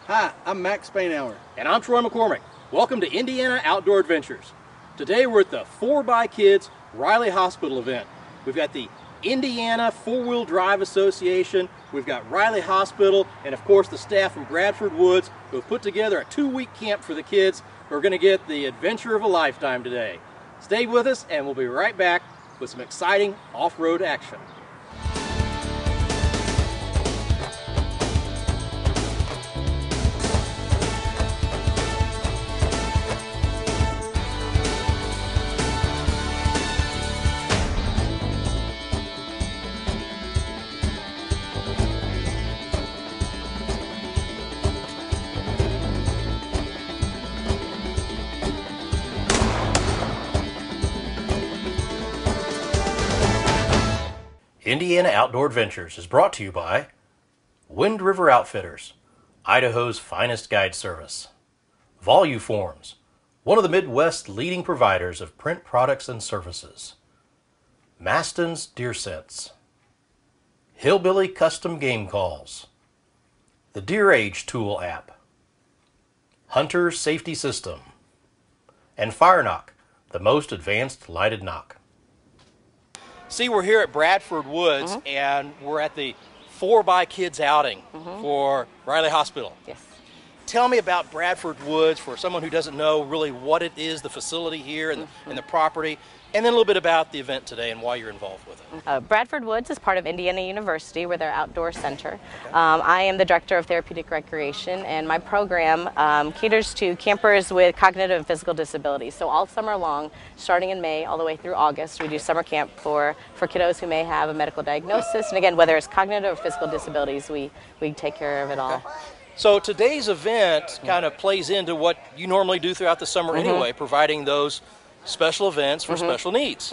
Hi, I'm Max Spainhour. And I'm Troy McCormick. Welcome to Indiana Outdoor Adventures. Today we're at the 4x Riley Hospital event. We've got the Indiana Four-Wheel Drive Association, we've got Riley Hospital, and of course the staff from Bradford Woods who have put together a 2-week camp for the kids who are going to get the adventure of a lifetime today. Stay with us and we'll be right back with some exciting off-road action. Indiana Outdoor Adventures is brought to you by Wind River Outfitters, Idaho's finest guide service; Voluforms, one of the Midwest's leading providers of print products and services; Maston's Deer Scents; Hillbilly Custom Game Calls; the Deer Age Tool app; Hunter's Safety System; and Fire Knock, the most advanced lighted knock. See, we're here at Bradford Woods, and we're at the 4x outing for Riley Hospital. Yes. Tell me about Bradford Woods for someone who doesn't know really what it is, the facility here and the property, and then a little bit about the event today and why you're involved with it. Bradford Woods is part of Indiana University. We're their outdoor center. Okay. I am the director of therapeutic recreation, and my program caters to campers with cognitive and physical disabilities. So all summer long, starting in May all the way through August, we do summer camp for kiddos who may have a medical diagnosis. And again, whether it's cognitive or physical disabilities, we take care of it all. Okay. So today's event kind of plays into what you normally do throughout the summer anyway, providing those special events for special needs.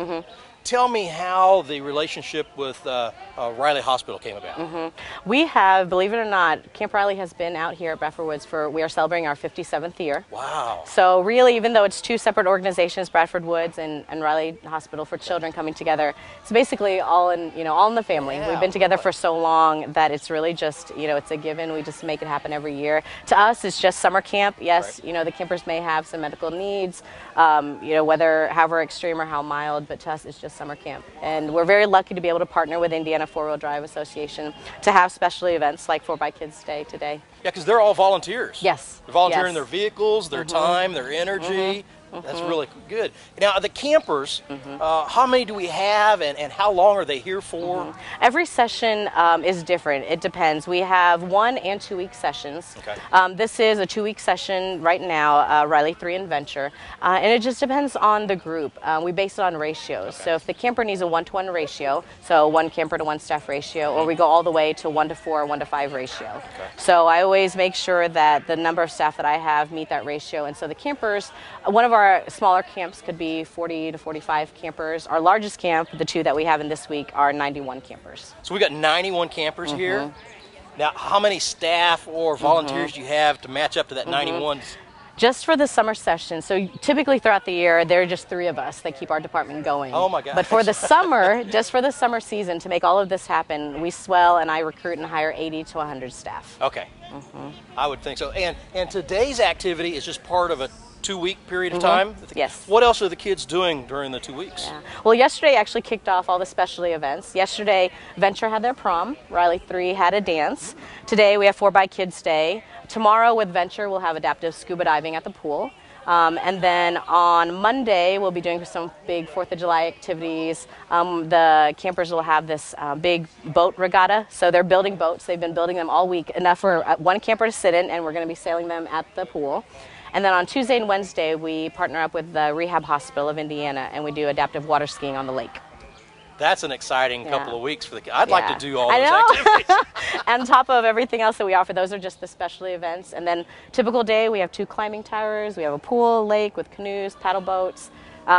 Tell me how the relationship with Riley Hospital came about. We have, believe it or not, Camp Riley has been out here at Bradford Woods we are celebrating our 57th year. Wow. So really, even though it's two separate organizations, Bradford Woods and Riley Hospital for Children coming together, it's basically all in the family. Yeah, We've been together for so long that it's really just, it's a given. We just make it happen every year. To us, it's just summer camp. Yes, the campers may have some medical needs, whether however extreme or how mild, but to us, it's just summer camp. And we're very lucky to be able to partner with Indiana Four-Wheel Drive Association to have special events like 4x Day today. Yeah, because they're all volunteers. Yes. They're volunteering their vehicles, their time, their energy. That's really good. Now, the campers, how many do we have and how long are they here for? Every session is different. It depends. We have 1 and 2 week sessions. Okay. This is a 2-week session right now, Riley 3 and Venture, and it just depends on the group. We base it on ratios. Okay. So if the camper needs a 1-to-1 ratio, so 1 camper to 1 staff ratio, or we go all the way to 1-to-4 or 1-to-5 ratio. Okay. So I always make sure that the number of staff that I have meet that ratio, and so the campers, one of our smaller camps could be 40 to 45 campers. Our largest camp, the 2 that we have in this week, are 91 campers. So we got 91 campers here. Now, how many staff or volunteers do you have to match up to that 91? Just for the summer session. So typically throughout the year, there are just 3 of us that keep our department going. Oh my gosh. But for the summer, just for the summer season, to make all of this happen, we swell and I recruit and hire 80 to 100 staff. Okay. I would think so. And today's activity is just part of a 2-week period of time? Yes. What else are the kids doing during the 2 weeks? Yeah. Well, yesterday actually kicked off all the specialty events. Yesterday, Venture had their prom. Riley 3 had a dance. Today, we have 4x Day. Tomorrow with Venture, we'll have adaptive scuba diving at the pool. And then on Monday, we'll be doing some big 4th of July activities. The campers will have this big boat regatta. So they're building boats. They've been building them all week, enough for 1 camper to sit in, and we're going to be sailing them at the pool. And then on Tuesday and Wednesday, we partner up with the Rehab Hospital of Indiana, and we do adaptive water skiing on the lake. That's an exciting couple of weeks for the kids. I'd like to do all those activities. On top of everything else that we offer, those are just the specialty events. And then typical day, we have 2 climbing towers. We have a pool, lake with canoes, paddle boats.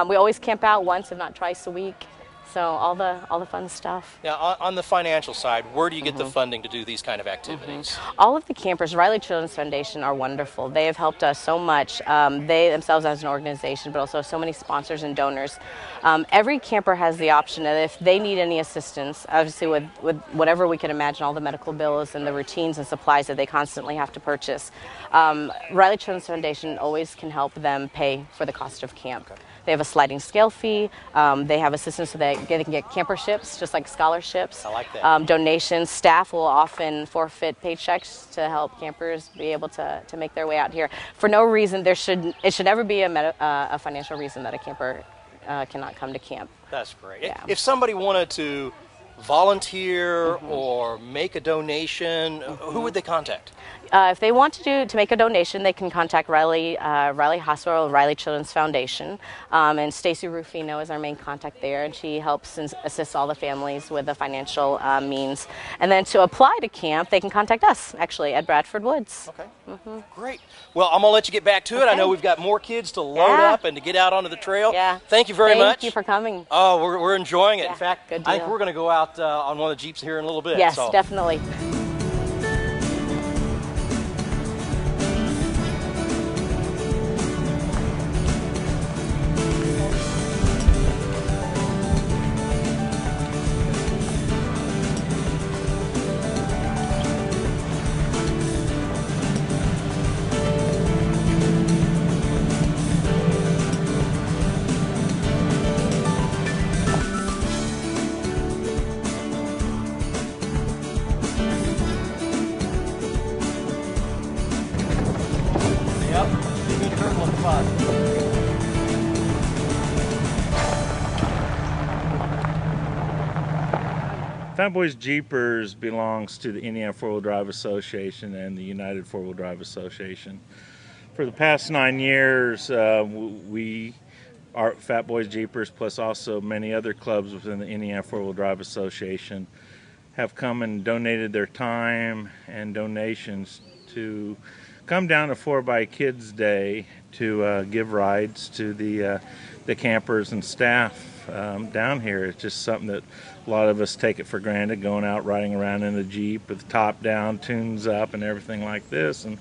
We always camp out once, if not twice a week. So all the fun stuff. Now, on the financial side, where do you get the funding to do these kind of activities? All of the campers, Riley Children's Foundation, are wonderful. They have helped us so much. They themselves as an organization, but also so many sponsors and donors. Every camper has the option that if they need any assistance, obviously with whatever we can imagine, all the medical bills and the routines and supplies that they constantly have to purchase, Riley Children's Foundation always can help them pay for the cost of camp. Okay. They have a sliding scale fee. They have assistance so that they can get camperships, just like scholarships. I like that. Donations. Staff will often forfeit paychecks to help campers be able to make their way out here. For no reason, it should never be a financial reason that a camper cannot come to camp. That's great. Yeah. If somebody wanted to volunteer or make a donation, who would they contact? If they want to make a donation, they can contact Riley Hospital, Riley Children's Foundation, and Stacy Rufino is our main contact there, and she helps and assists all the families with the financial means. And then to apply to camp, they can contact us, actually, at Bradford Woods. Okay, great. Well, I'm going to let you get back to it. I know we've got more kids to load up and to get out onto the trail. Yeah. Thank you very much. Thank you for coming. Oh, we're enjoying it. Yeah, in fact, good I think deal. we're going to go out on one of the Jeeps here in a little bit. Yes, so. definitely. Yep, good turtle spot. Fat Boys Jeepers belongs to the Indiana Four-Wheel Drive Association and the United Four-Wheel Drive Association. For the past 9 years, we, our Fat Boys Jeepers, plus also many other clubs within the Indiana Four-Wheel Drive Association, have come and donated their time and donations to come down to 4x Kids Day to give rides to the campers and staff down here. It's just something that a lot of us take it for granted, going out riding around in a Jeep with the top down, tunes up, and everything like this. And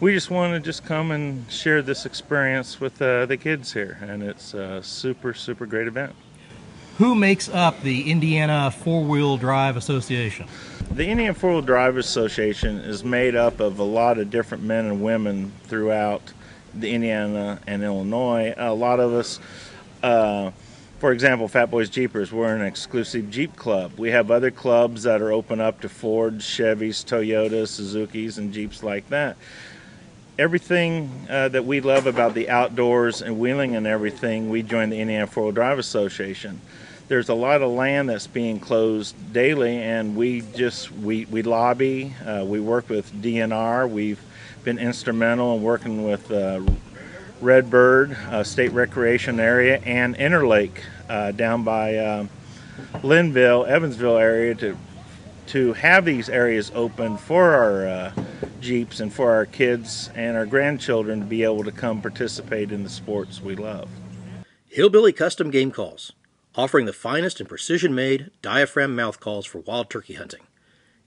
we just want to just come and share this experience with the kids here, and it's a super, super great event. Who makes up the Indiana Four-Wheel Drive Association? The Indiana Four-Wheel Drive Association is made up of a lot of different men and women throughout the Indiana and Illinois. A lot of us, for example, Fat Boys Jeepers, we're an exclusive Jeep club. We have other clubs that are open up to Fords, Chevys, Toyotas, Suzukis, and Jeeps like that. Everything that we love about the outdoors and wheeling and everything, we join the Indiana Four-Wheel Drive Association. There's a lot of land that's being closed daily, and we lobby. We work with DNR. We've been instrumental in working with Redbird State Recreation Area and Interlake down by Linville, Evansville area to have these areas open for our Jeeps and for our kids and our grandchildren to be able to come participate in the sports we love. Hillbilly Custom Game Calls, offering the finest and precision-made diaphragm mouth calls for wild turkey hunting.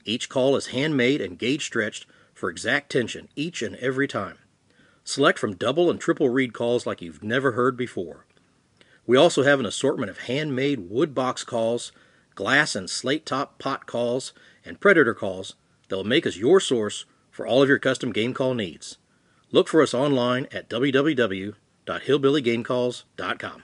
Each call is handmade and gauge-stretched for exact tension each and every time. Select from double and triple reed calls like you've never heard before. We also have an assortment of handmade wood box calls, glass and slate top pot calls, and predator calls that will make us your source for all of your custom game call needs. Look for us online at www.hillbillygamecalls.com.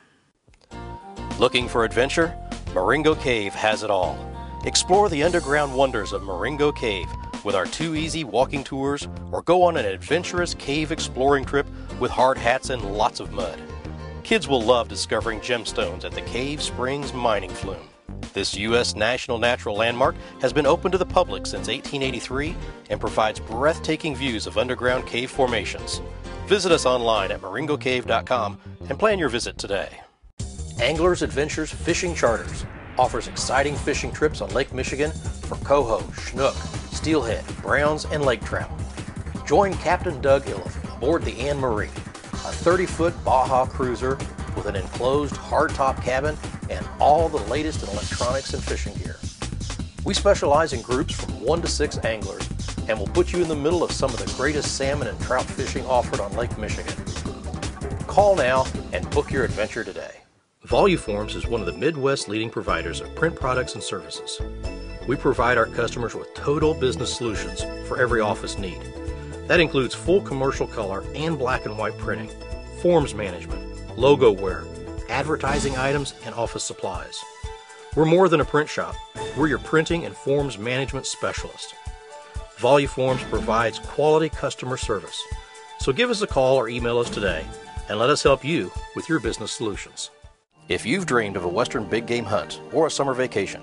Looking for adventure? Marengo Cave has it all. Explore the underground wonders of Marengo Cave with our 2 easy walking tours, or go on an adventurous cave exploring trip with hard hats and lots of mud. Kids will love discovering gemstones at the Cave Springs mining flume. This U.S. National Natural Landmark has been open to the public since 1883 and provides breathtaking views of underground cave formations. Visit us online at marengocave.com and plan your visit today. Anglers Adventures Fishing Charters offers exciting fishing trips on Lake Michigan for coho, snook, steelhead, browns, and lake trout. Join Captain Doug Iliff aboard the Anne Marie, a 30-foot Baja cruiser with an enclosed hardtop cabin and all the latest in electronics and fishing gear. We specialize in groups from 1 to 6 anglers and will put you in the middle of some of the greatest salmon and trout fishing offered on Lake Michigan. Call now and book your adventure today. Voluforms is one of the Midwest's leading providers of print products and services. We provide our customers with total business solutions for every office need. That includes full commercial color and black and white printing, forms management, logo wear, advertising items, and office supplies. We're more than a print shop. We're your printing and forms management specialist. Voluforms provides quality customer service. So give us a call or email us today and let us help you with your business solutions. If you've dreamed of a western big game hunt or a summer vacation,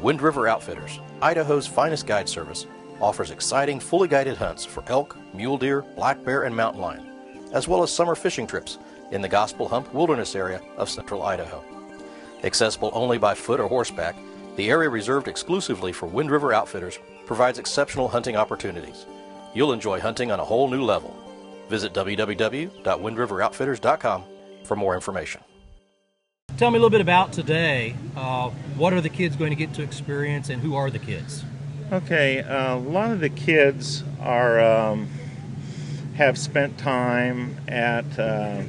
Wind River Outfitters, Idaho's finest guide service, offers exciting fully guided hunts for elk, mule deer, black bear, and mountain lion, as well as summer fishing trips in the Gospel Hump Wilderness area of central Idaho. Accessible only by foot or horseback, the area reserved exclusively for Wind River Outfitters provides exceptional hunting opportunities. You'll enjoy hunting on a whole new level. Visit www.windriveroutfitters.com for more information. Tell me a little bit about today. What are the kids going to get to experience, and who are the kids? Okay, a lot of the kids are have spent time at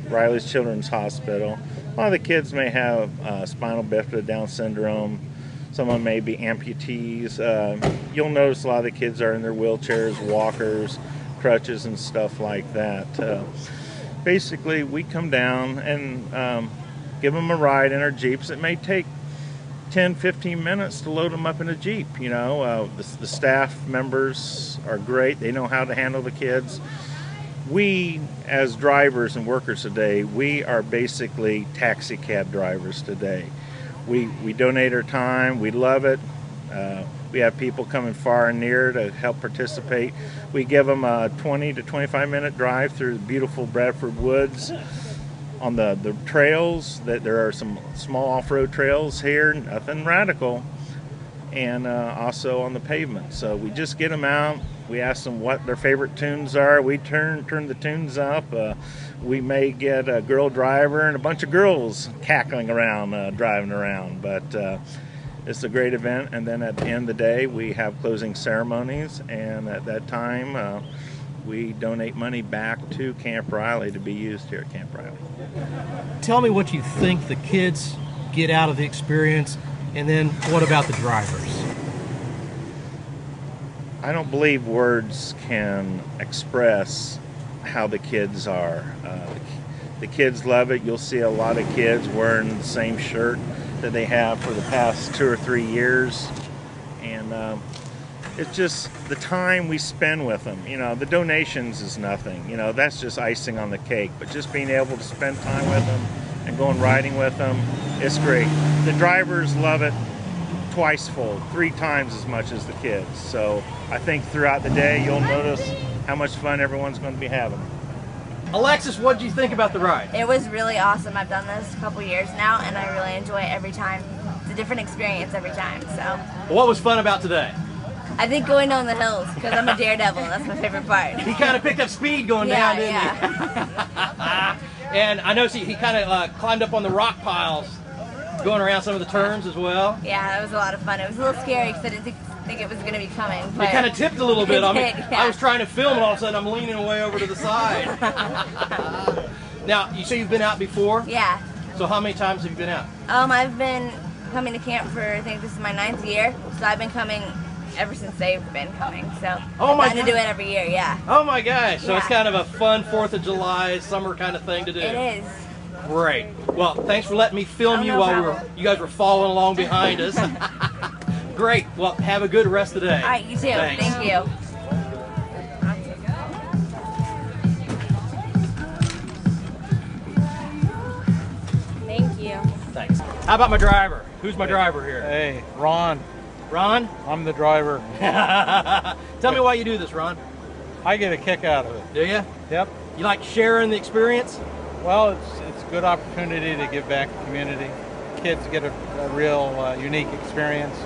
Riley's Children's Hospital. A lot of the kids may have spinal bifida, Down syndrome. Some of them may be amputees. You'll notice a lot of the kids are in their wheelchairs, walkers, crutches, and stuff like that. Basically, we come down and give them a ride in our Jeeps. It may take 10-15 minutes to load them up in a Jeep. You know, the staff members are great. They know how to handle the kids. We, as drivers and workers today, we are basically taxi cab drivers today. We donate our time. We love it. We have people coming far and near to help participate. We give them a 20 to 25 minute drive through the beautiful Bradford Woods. On the trails, that there are some small off-road trails here, nothing radical, and also on the pavement. So we just get them out. We ask them what their favorite tunes are. We turn the tunes up. We may get a girl driver and a bunch of girls cackling around, driving around. But it's a great event. And then at the end of the day, we have closing ceremonies. And at that time, we donate money back to Camp Riley to be used here at Camp Riley. Tell me what you think the kids get out of the experience, and then what about the drivers? I don't believe words can express how the kids are. The kids love it. You'll see a lot of kids wearing the same shirt that they have for the past 2 or 3 years. And it's just the time we spend with them. You know, the donations is nothing. You know, that's just icing on the cake. But just being able to spend time with them and going riding with them, it's great. The drivers love it twice fold, 3 times as much as the kids. So I think throughout the day you'll notice how much fun everyone's going to be having. Alexis, what did you think about the ride? It was really awesome. I've done this a couple years now, and I really enjoy it every time. It's a different experience every time. So. What was fun about today? I think going down the hills, because I'm a daredevil. That's my favorite part. He kind of picked up speed going down, didn't he? And I noticed he kind of climbed up on the rock piles, going around some of the turns as well. Yeah, that was a lot of fun. It was a little scary because I didn't think it was going to be coming. But it kind of tipped a little bit. I mean, yeah. I was trying to film, and all of a sudden I'm leaning way over to the side. Now, you say you've been out before? Yeah. So how many times have you been out? I've been coming to camp for, I think this is my 9th year. So I've been coming ever since they've been coming. So oh my I'm going to do it every year, yeah. Oh my gosh. So yeah. It's kind of a fun 4th of July summer kind of thing to do. It is. Great. Well, thanks for letting me film you no while problem. you guys were following along behind us. Great. Well, have a good rest of the day. All right, you too. Thanks. Thank you. Thank you. Thanks. How about my driver? Who's my driver here? Hey, Ron. Ron? I'm the driver. Tell me why you do this, Ron. I get a kick out of it. Do you? Yep. You like sharing the experience? Well, it's a good opportunity to give back to the community. Kids get a real unique experience.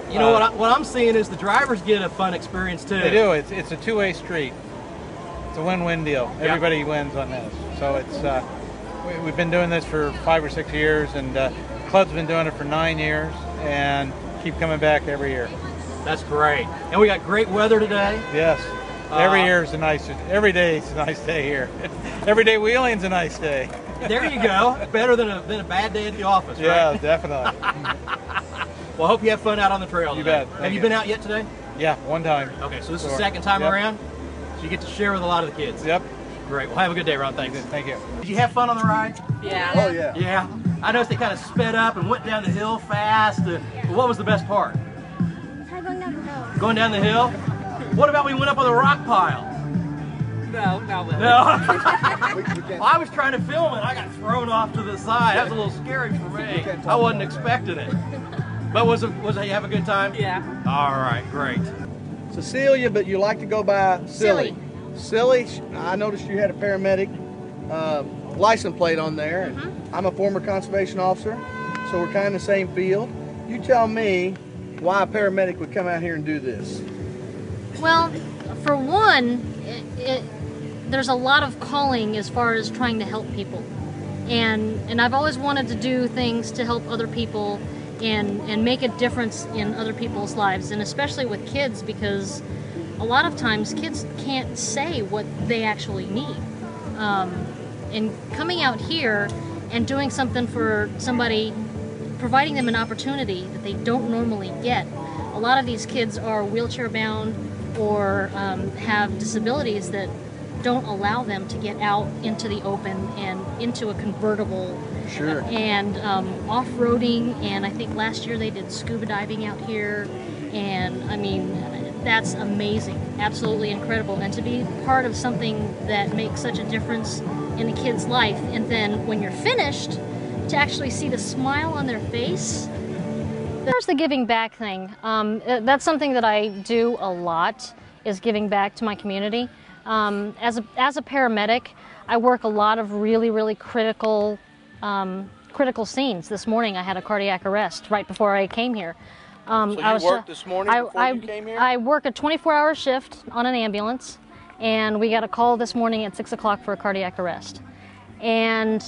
You know what I'm seeing is the drivers get a fun experience too. They do. It's a two-way street. It's a win-win deal. Yep. Everybody wins on this. So it's we've been doing this for 5 or 6 years, and club's been doing it for 9 years and keep coming back every year. That's great. And we got great weather today. Yes. Every year is a nice, every day is a nice day here. Every day wheeling's a nice day. There you go. Better than a bad day at the office, right? Yeah, definitely. Well, I hope you have fun out on the trail today. You bet. Have you been out yet today? Yeah, one time. Okay, so this is the second time around? So you get to share with a lot of the kids? Yep. Great. Well, have a good day, Ron. Thanks. Thank you. Did you have fun on the ride? Yeah. Oh, yeah. Yeah. I noticed they kind of sped up and went down the hill fast. What was the best part? Going down the hill. Going down the hill? What about we went up on the rock pile? No. Well, I was trying to film it. I got thrown off to the side. That was a little scary for me. I wasn't expecting it. But was you have a good time? Yeah. All right, great. Cecilia, but you like to go by Silly. Silly, I noticed you had a paramedic license plate on there. And I'm a former conservation officer, so we're kind of the same field. You tell me why a paramedic would come out here and do this. Well, for one, there's a lot of calling as far as trying to help people. And I've always wanted to do things to help other people and make a difference in other people's lives, and especially with kids, because a lot of times kids can't say what they actually need. And coming out here and doing something for somebody, providing them an opportunity that they don't normally get. A lot of these kids are wheelchair bound or have disabilities that don't allow them to get out into the open and into a convertible. Sure. And off-roading, and I think last year they did scuba diving out here, and I mean, that's amazing, absolutely incredible. And to be part of something that makes such a difference in a kid's life, and then when you're finished, to actually see the smile on their face. There's the giving back thing. That's something that I do a lot, is giving back to my community. As a paramedic, I work a lot of really critical scenes. This morning I had a cardiac arrest right before I came here. So you worked this morning before you came here? I work a 24-hour shift on an ambulance, and we got a call this morning at 6 o'clock for a cardiac arrest. And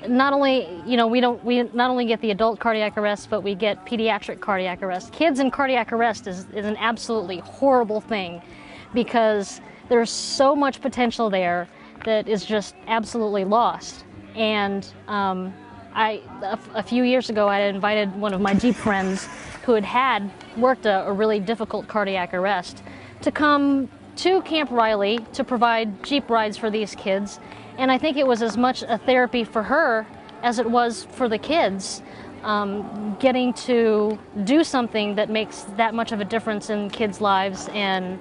not only, we not only get the adult cardiac arrest, but we get pediatric cardiac arrest. Kids in cardiac arrest is an absolutely horrible thing, because there's so much potential there that is just absolutely lost. And a few years ago, I had invited one of my Jeep friends who had worked a really difficult cardiac arrest to come to Camp Riley to provide Jeep rides for these kids. And I think it was as much a therapy for her as it was for the kids, getting to do something that makes that much of a difference in kids' lives, and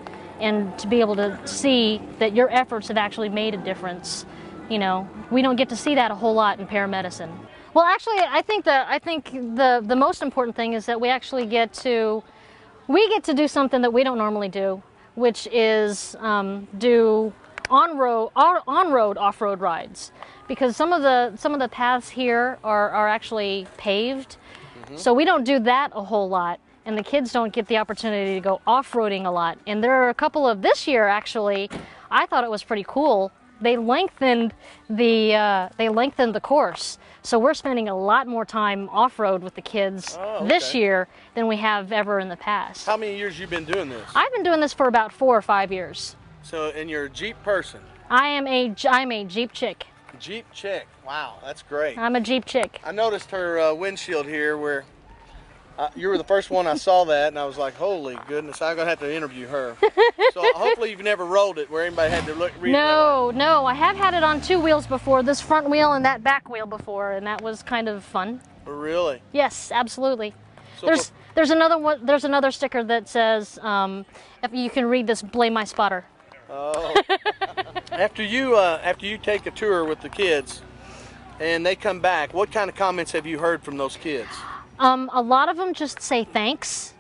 to be able to see that your efforts have actually made a difference. We don't get to see that a whole lot in paramedicine. Well, actually, I think the most important thing is that we actually get to do something that we don't normally do, which is do on-road, off-road rides, because some of the paths here are actually paved, so we don't do that a whole lot, and the kids don't get the opportunity to go off-roading a lot. And there are a couple of this year, actually, I thought it was pretty cool. They lengthened the course, so we're spending a lot more time off-road with the kids this year than we have ever in the past. How many years you been doing this? I've been doing this for about 4 or 5 years. So, and you're a Jeep person? I'm a Jeep chick. Jeep chick. Wow, that's great. I'm a Jeep chick. I noticed her windshield here where you were the first one I saw that, and I was like, holy goodness, I'm going to have to interview her. So hopefully you've never rolled it where anybody had to read it. No, I have had it on 2 wheels before, this front wheel and that back wheel before, and that was kind of fun. Really? Yes, absolutely. So there's another sticker that says, if you can read this, blame my spotter. Oh. After you take a tour with the kids and they come back, what kind of comments have you heard from those kids? A lot of them just say thanks,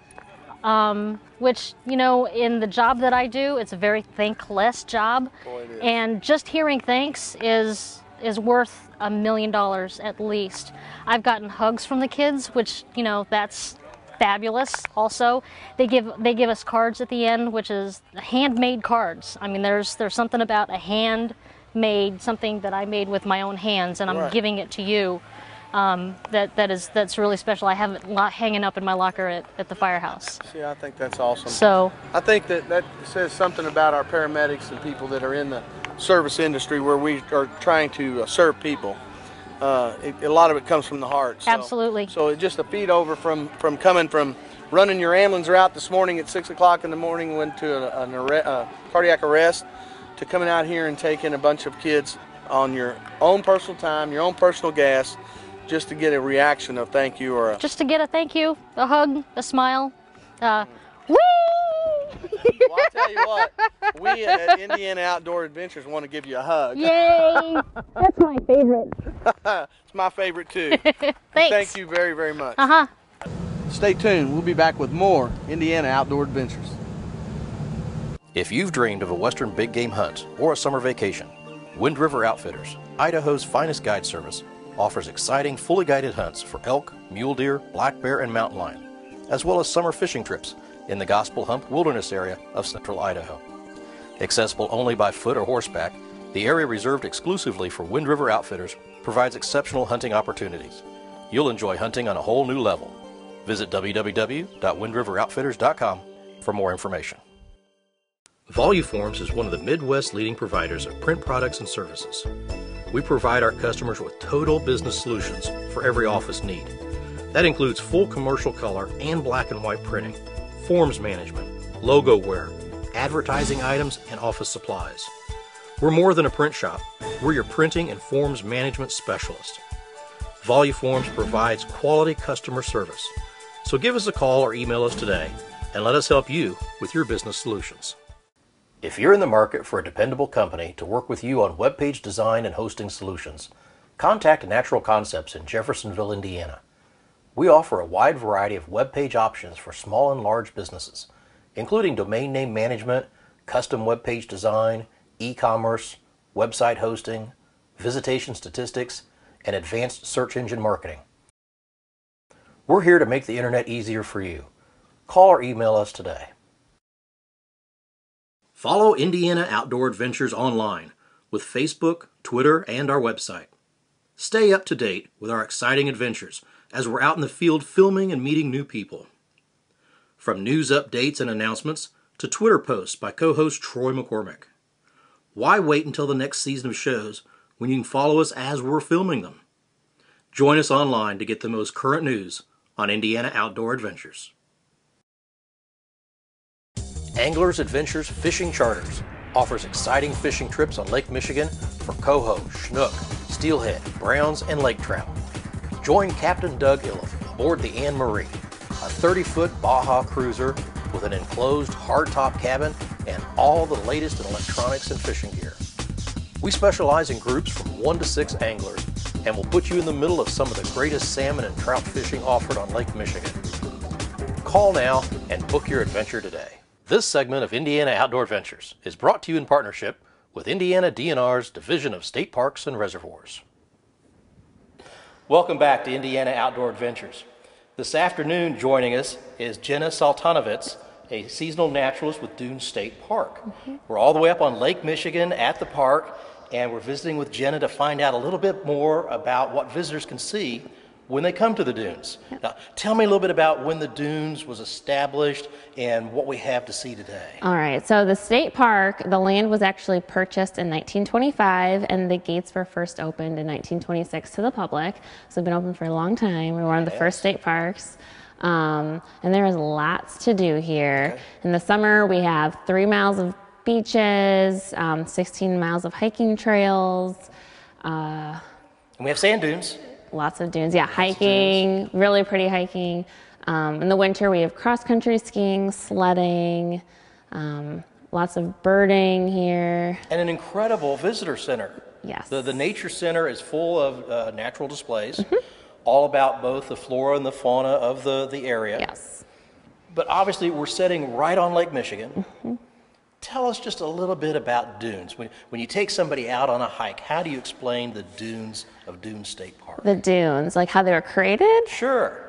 which, in the job that I do, it's a very thankless job. Boy, it is. And just hearing thanks is worth $1 million at least. I've gotten hugs from the kids, which, that's fabulous. Also, they give us cards at the end, which is handmade cards. I mean, there's something about a handmade, something that I made with my own hands, and I'm giving it to you. that's really special. I have it hanging up in my locker at the firehouse. See, I think that's awesome. So I think that says something about our paramedics and people that are in the service industry where we are trying to serve people. A lot of it comes from the heart. So, absolutely. So it's just a feed over from coming from running your ambulance route this morning at 6 o'clock in the morning, went to a cardiac arrest, to coming out here and taking a bunch of kids on your own personal time, your own personal gas, just to get a reaction of thank you or just to get a thank you, a hug, a smile. Whee! Well, I'll tell you what, we at Indiana Outdoor Adventures want to give you a hug. Yay! That's my favorite. It's my favorite too. Thanks. Thank you very, very much. Stay tuned. We'll be back with more Indiana Outdoor Adventures. If you've dreamed of a western big game hunt or a summer vacation, Wind River Outfitters, Idaho's finest guide service, offers exciting fully guided hunts for elk, mule deer, black bear, and mountain lion, as well as summer fishing trips in the Gospel Hump Wilderness area of central Idaho. Accessible only by foot or horseback, the area reserved exclusively for Wind River Outfitters provides exceptional hunting opportunities. You'll enjoy hunting on a whole new level. Visit www.windriveroutfitters.com for more information. Voluforms is one of the Midwest's leading providers of print products and services. We provide our customers with total business solutions for every office need. That includes full commercial color and black and white printing, forms management, logo wear, advertising items, and office supplies. We're more than a print shop. We're your printing and forms management specialist. Voluforms provides quality customer service. So give us a call or email us today and let us help you with your business solutions. If you're in the market for a dependable company to work with you on web page design and hosting solutions, contact Natural Concepts in Jeffersonville, Indiana. We offer a wide variety of web page options for small and large businesses, including domain name management, custom web page design, e-commerce, website hosting, visitation statistics, and advanced search engine marketing. We're here to make the internet easier for you. Call or email us today. Follow Indiana Outdoor Adventures online with Facebook, Twitter, and our website. Stay up to date with our exciting adventures as we're out in the field filming and meeting new people. From news updates and announcements to Twitter posts by co-host Troy McCormick. Why wait until the next season of shows when you can follow us as we're filming them? Join us online to get the most current news on Indiana Outdoor Adventures. Anglers Adventures Fishing Charters offers exciting fishing trips on Lake Michigan for coho, snook, steelhead, browns, and lake trout. Join Captain Doug Iliff aboard the Anne Marie, a 30-foot Baja cruiser with an enclosed hardtop cabin and all the latest in electronics and fishing gear. We specialize in groups from 1 to 6 anglers and will put you in the middle of some of the greatest salmon and trout fishing offered on Lake Michigan. Call now and book your adventure today. This segment of Indiana Outdoor Adventures is brought to you in partnership with Indiana DNR's Division of State Parks and Reservoirs. Welcome back to Indiana Outdoor Adventures. This afternoon joining us is Jenna Saltanovitz, a seasonal naturalist with Dunes State Park. We're all the way up on Lake Michigan at the park, and we're visiting with Jenna to find out a little bit more about what visitors can see when they come to the dunes. Now, tell me a little bit about when the dunes was established and what we have to see today. All right, so the state park, the land was actually purchased in 1925 and the gates were first opened in 1926 to the public. So it's been open for a long time. We're one of the first state parks. And there is lots to do here. Okay. In the summer, we have 3 miles of beaches, 16 miles of hiking trails. And we have sand dunes. Lots of dunes, yeah, hiking, really pretty hiking. In the winter, we have cross-country skiing, sledding, lots of birding here. And an incredible visitor center. Yes. The nature center is full of natural displays, all about both the flora and the fauna of the area. Yes. But obviously, we're sitting right on Lake Michigan. Tell us just a little bit about dunes. When you take somebody out on a hike, how do you explain the dunes of Dunes State Park? The dunes, like how they were created? Sure.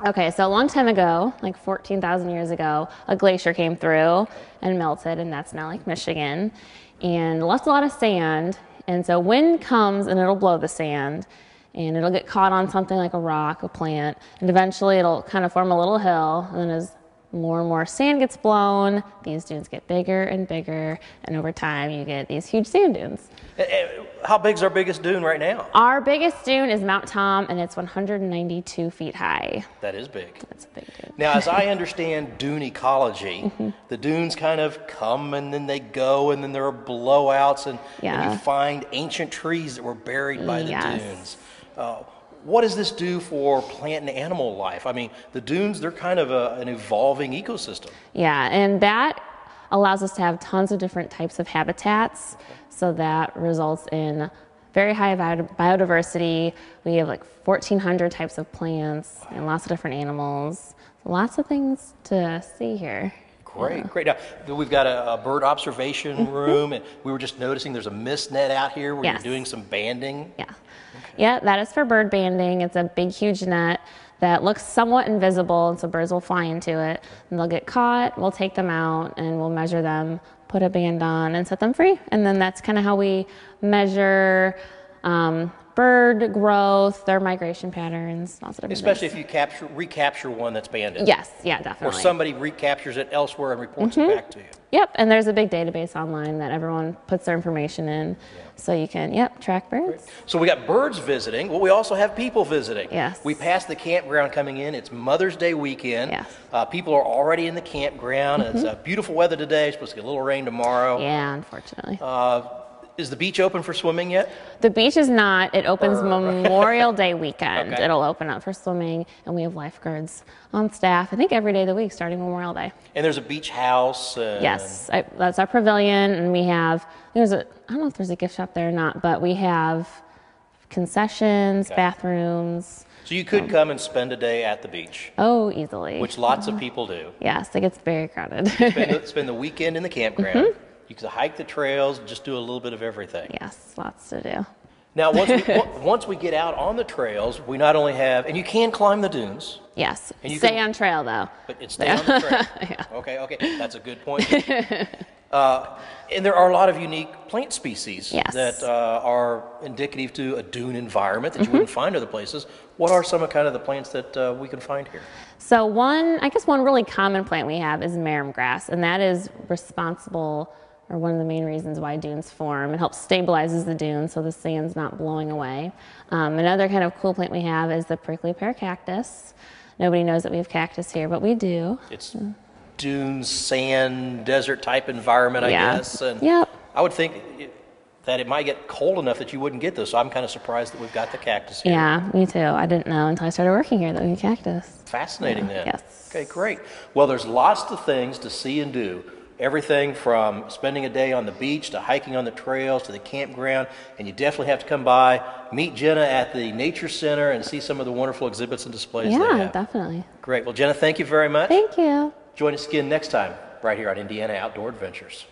Okay, so a long time ago, like 14,000 years ago, a glacier came through and melted, and that's now Lake Michigan, and left a lot of sand. And so wind comes and it'll blow the sand, and it'll get caught on something like a rock, a plant, and eventually it'll kind of form a little hill, and then as more and more sand gets blown, these dunes get bigger and bigger, and over time you get these huge sand dunes. How big's our biggest dune right now? Our biggest dune is Mount Tom, and it's 192 feet high. That is big. That's a big dune. Now, as I understand dune ecology, the dunes kind of come and then they go, and then there are blowouts, and you find ancient trees that were buried by the dunes. What does this do for plant and animal life? I mean, the dunes, they're kind of an evolving ecosystem. Yeah, and that allows us to have tons of different types of habitats. So that results in very high biodiversity. We have like 1,400 types of plants and lots of different animals. Lots of things to see here. Great, great. Now, we've got a bird observation room, and we were just noticing there's a mist net out here where you're doing some banding. Yeah. Yeah, that is for bird banding. It's a big, huge net that looks somewhat invisible, and so birds will fly into it, and they'll get caught. We'll take them out, and we'll measure them, put a band on, and set them free. And then that's kind of how we measure bird growth, their migration patterns, lots of different Especially things. if you recapture one that's banded. Yes, yeah, definitely. Or somebody recaptures it elsewhere and reports it back to you. Yep, and there's a big database online that everyone puts their information in, so you can, track birds. So we got birds visiting. Well, we also have people visiting. Yes. We passed the campground coming in. It's Mother's Day weekend. Yes. People are already in the campground. It's beautiful weather today. It's supposed to get a little rain tomorrow. Yeah, unfortunately. Is the beach open for swimming yet? The beach is not. It opens Memorial Day weekend. It'll open up for swimming, and we have lifeguards on staff, I think every day of the week starting Memorial Day. And there's a beach house. Yes, that's our pavilion, and we have, I don't know if there's a gift shop there or not, but we have concessions, bathrooms. So you could come and spend a day at the beach. Oh, easily. Which lots of people do. Yes, it gets very crowded. Spend the weekend in the campground. You can hike the trails, just do a little bit of everything. Yes, lots to do. Now, once we get out on the trails, we not only have, and you can climb the dunes. Yes, and you stay on trail though. But it's stay on the trail. Okay, that's a good point. And there are a lot of unique plant species that are indicative to a dune environment that you wouldn't find other places. What are some of the plants that we can find here? So one really common plant we have is marram grass, and that is responsible, or one of the main reasons why dunes form. It helps stabilizes the dune so the sand's not blowing away. Another kind of cool plant we have is the prickly pear cactus. Nobody knows that we have cactus here, but we do. It's dunes, sand, desert type environment, I guess. And I would think that it might get cold enough that you wouldn't get this. So I'm kind of surprised that we've got the cactus here. Yeah, me too. I didn't know until I started working here that we had cactus. Fascinating then. Yes. Okay, great. Well, there's lots of things to see and do. Everything from spending a day on the beach to hiking on the trails to the campground. And you definitely have to come by, meet Jenna at the Nature Center and see some of the wonderful exhibits and displays they have. Yeah, definitely. Great. Well, Jenna, thank you very much. Thank you. Join us again next time right here on Indiana Outdoor Adventures.